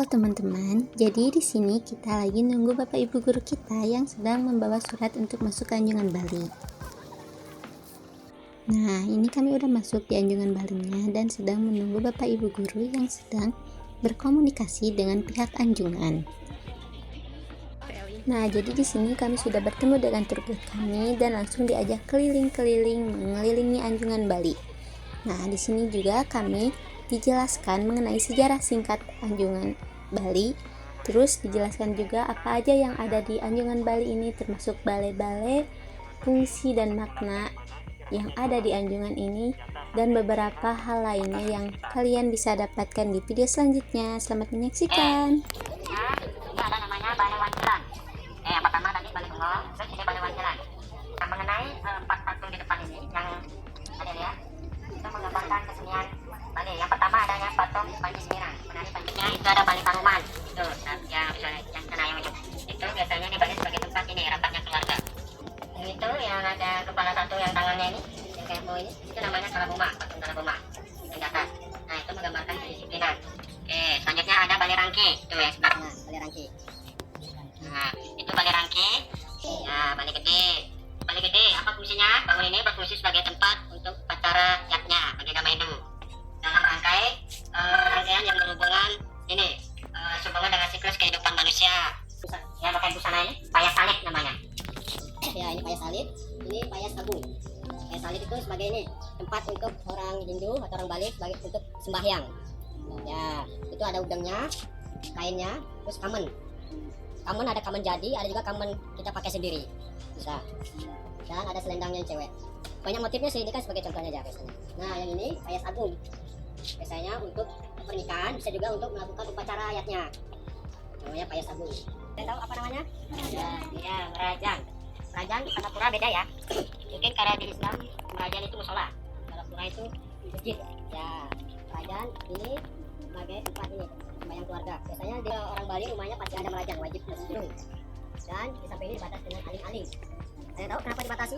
teman-teman, jadi di sini kita lagi nunggu Bapak Ibu guru kita yang sedang membawa surat untuk masuk ke Anjungan Bali. Nah, ini kami udah masuk di Anjungan Balinya dan sedang menunggu Bapak Ibu guru yang sedang berkomunikasi dengan pihak Anjungan. Nah, jadi di sini kami sudah bertemu dengan tur guide kami dan langsung diajak keliling-keliling mengelilingi Anjungan Bali. Nah, di sini juga kami dijelaskan mengenai sejarah singkat Anjungan Bali. Terus dijelaskan juga apa aja yang ada di Anjungan Bali ini, termasuk balai-balai, fungsi dan makna yang ada di Anjungan ini, dan beberapa hal lainnya yang kalian bisa dapatkan di video selanjutnya. Selamat menyaksikan. Ini ada namanya Balai Wanjalan. Yang pertama tadi Balai Bengong, terus ini Balai Wanjalan. Nah, mengenai 4 patung di depan ini yang ada lihat, itu menggambarkan kesenian Bali. Yang pertama adanya patung Panji Semiran. Menari Panjinya itu ada Bali Taruman. Itu yang sana yang itu biasanya di Bali sebagai tempat ini rapatnya keluarga. Yang itu yang ada kepala satu yang tangannya ini, yang kayak mau ini, itu namanya Kalabuma, patung Kalabuma yang di atas. Nah, itu menggambarkan kedisiplinan. Oke, selanjutnya ada Bali Rangki, itu yang sebelahnya Bali Rangki. Nah, itu Bali Rangki. Ya, Bali Gede. Bali Gede apa fungsinya? Bangun ini berfungsi sebagai tempat untuk upacara yatnya bagi Gamaidu. Dalam rangkaian yang berhubungan ini sehubungan dengan siklus kehidupan manusia. Ya, pakai busana ini payas salib namanya. Ya, ini payas salib, ini payas agung. Payas salib itu sebagai ini tempat untuk orang Hindu atau orang Bali sebagai untuk sembahyang. Ya, itu ada udangnya, kainnya, terus kamen. Kamen ada kamen jadi, ada juga kamen kita pakai sendiri. Bisa. Dan ada selendangnya yang cewek. Banyak motifnya sih, ini kan sebagai contohnya aja biasanya. Nah, yang ini payas agung. Biasanya untuk pernikahan, bisa juga untuk melakukan upacara ayatnya. Namanya payas agung. Kalian tahu apa namanya? Ya, merajang. Merajang di kata pura beda ya. Mungkin karena di Islam, merajang itu musola. Kalau pura itu masjid. Ya, merajang ini sebagai tempat ini sembahyang keluarga. Biasanya di orang Bali rumahnya pasti ada merajang, wajib berjurung. Dan di samping ini dibatasi dengan aling-aling. Kalian tahu kenapa dibatasi?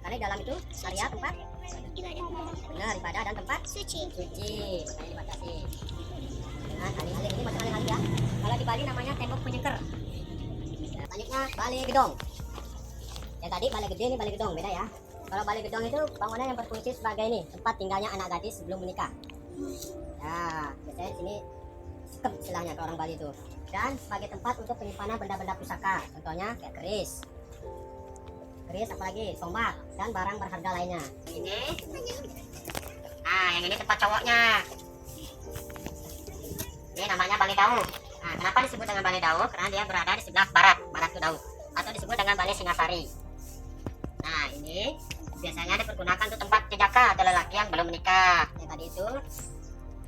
Karena di dalam itu area tempat benar ibadah dan tempat suci, makanya dibatasi. Nah, aling-aling ini macam aling-aling ya. Kalau di Bali namanya tembok penyengker. Nah, selanjutnya Balai Gedong. Yang tadi Balai Gede, ini Balai Gedong, beda ya. Kalau Balai Gedong itu bangunan yang berfungsi sebagai ini tempat tinggalnya anak gadis sebelum menikah. Nah, biasanya di sini skep istilahnya ke orang Bali itu. Dan sebagai tempat untuk penyimpanan benda-benda pusaka, contohnya kayak keris, apalagi tombak dan barang berharga lainnya. Ini, yang ini tempat cowoknya. Ini namanya Balai Dau. Nah, kenapa disebut dengan Balai Dau? Karena dia berada di sebelah barat itu Dau, atau disebut dengan Balai Singasari. Nah, ini biasanya dipergunakan untuk tempat jejaka atau lelaki yang belum menikah. Yang tadi itu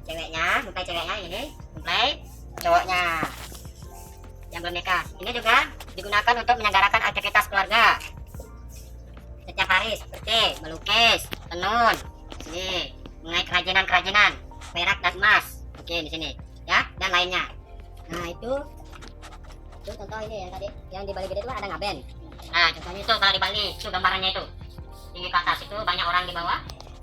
ceweknya, mempelai ceweknya, ini mempelai cowoknya yang belum nikah. Ini juga digunakan untuk menyelenggarakan aktivitas keluarga setiap hari seperti melukis, tenun, ini mengenai kerajinan, perak dan emas. Oke, di sini ya, dan lainnya. Nah, itu contoh ini yang tadi yang di Bali Gede itu ada ngaben. Nah, contohnya itu kalau di Bali itu gambarannya itu tinggi ke atas itu banyak orang di bawah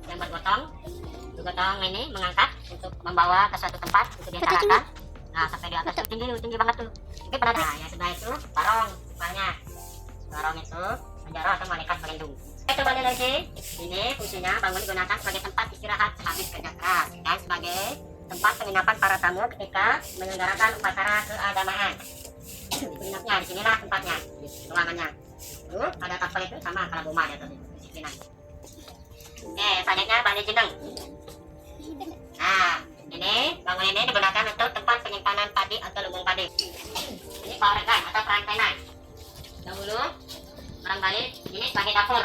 yang bergotong ini mengangkat untuk membawa ke suatu tempat untuk diancarakan. Nah, sampai di atas itu tinggi banget tuh. Tapi pada yang sebelah itu barong itu penjara atau malaikat pelindung. Itu balik lagi, ini fungsinya bangun digunakan sebagai tempat istirahat habis kerja keras dan sebagai tempat penginapan para tamu ketika menyelenggarakan upacara keagamaan. Penginapannya di sinilah tempatnya, ruangannya. Ada kapal itu sama Kalabuma ada tuh disiplinan. Oke, selanjutnya Balai Jeneng. Nah, ini bangun ini digunakan untuk tempat penyimpanan padi atau lumbung padi. Ini pawaregan atau perantaian. Dahulu orang Bali ini sebagai dapur.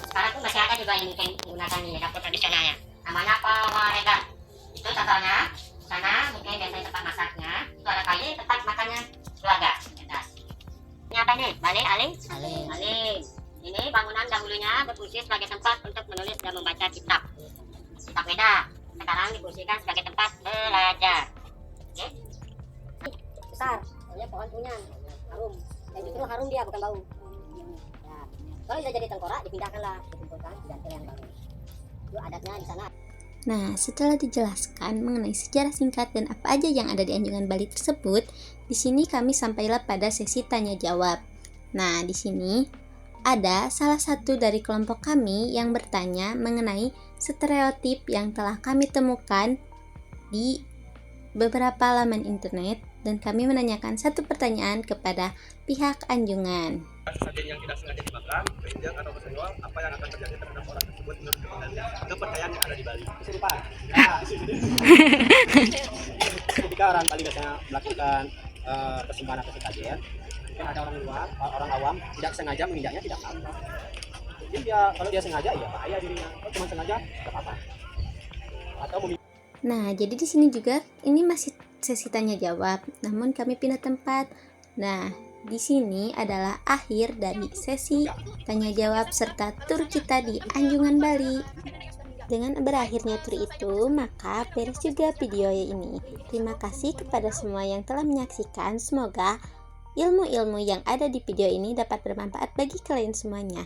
Sekarang tuh masih ada juga yang mungkin menggunakan ini dapur tradisionalnya. Namanya pawaregan. Itu contohnya sana mungkin biasanya tempat masaknya. Itu ada kayu tempat makannya keluarga. Ini apa nih? Balai aling. Ini bangunan dahulunya berfungsi sebagai tempat untuk menulis dan membaca kitab Weda. Sekarang difungsikan sebagai tempat belajar. Oke? Besar, soalnya pohon punyan, harum. Dan justru harum dia, bukan bau. Ya. Kalau sudah jadi tengkorak, dipindahkanlah, dikumpulkan, diganti yang baru. Itu adatnya di sana. Nah, setelah dijelaskan mengenai sejarah singkat dan apa aja yang ada di Anjungan Bali tersebut, di sini kami sampailah pada sesi tanya jawab. Nah, di sini ada salah satu dari kelompok kami yang bertanya mengenai stereotip yang telah kami temukan di beberapa laman internet, dan kami menanyakan satu pertanyaan kepada pihak Anjungan. Sajian yang tidak sengaja dimakan, keinjak atau kesenggol, apa yang akan terjadi terhadap orang tersebut menurut kepercayaan yang ada di Bali? Kesurupan. Ketika orang Bali biasanya melakukan kesembahan atau sesajen, mungkin ada orang luar, orang awam tidak sengaja menginjaknya, tidak apa-apa. Mungkin dia, kalau dia sengaja, ya bahaya dirinya. Kalau cuma sengaja, tidak apa-apa. Atau Nah, jadi di sini juga ini masih sesi tanya jawab, namun kami pindah tempat. Nah, di sini adalah akhir dari sesi tanya jawab serta tur kita di Anjungan Bali. Dengan berakhirnya tur itu, maka beres juga video ini. Terima kasih kepada semua yang telah menyaksikan. Semoga ilmu-ilmu yang ada di video ini dapat bermanfaat bagi kalian semuanya.